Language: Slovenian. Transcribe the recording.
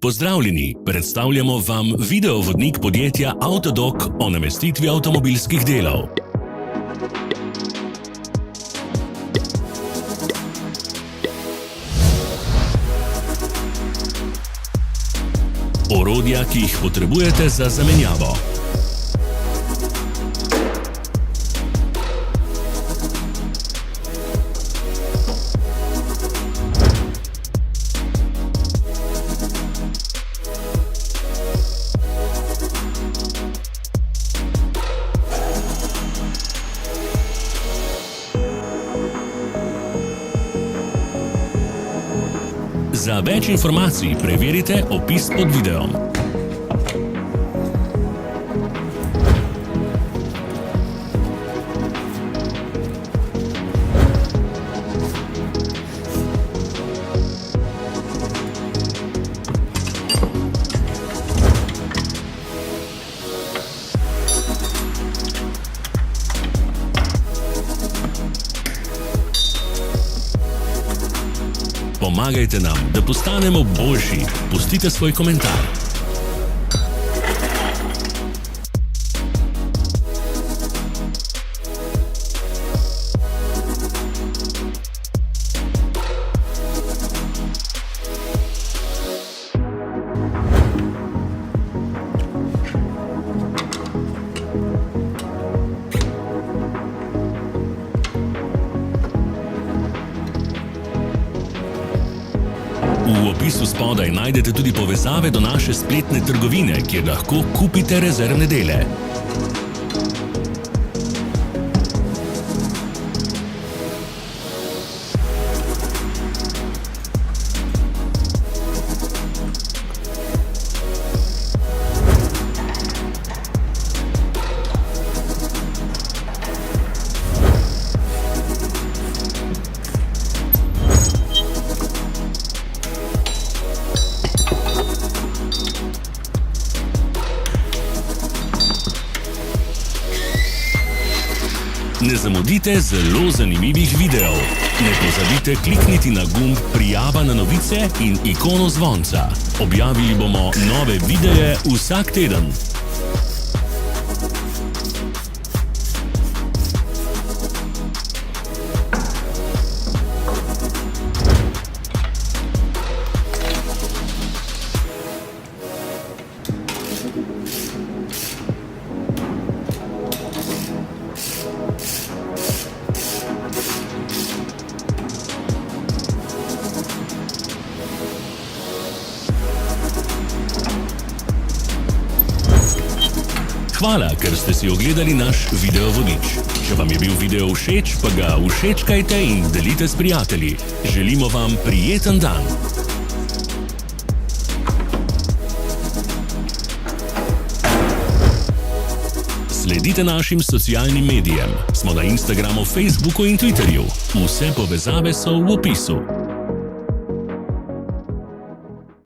Pozdravljeni, predstavljamo vam videovodnik podjetja Autodoc o namestitvi avtomobilskih delov. Orodja, ki jih potrebujete za zamenjavo. Za več informacij preverite opis pod videom. Pomagajte nam, da postanemo boljši. Pustite svoj komentar. V opisu spodaj najdete tudi povezave do naše spletne trgovine, kjer lahko kupite rezervne dele. Ne zamudite zelo zanimivih videov. Ne pozabite klikniti na gumb Prijava na novice in ikono zvonca. Objavili bomo nove videe vsak teden. Hvala, ker ste si ogledali naš videovodič. Če vam je bil video všeč, pa ga všečkajte in delite s prijatelji. Želimo vam prijeten dan. Sledite našim socialnim medijem. Smo na Instagramu, Facebooku in Twitterju. Vse povezave so v opisu.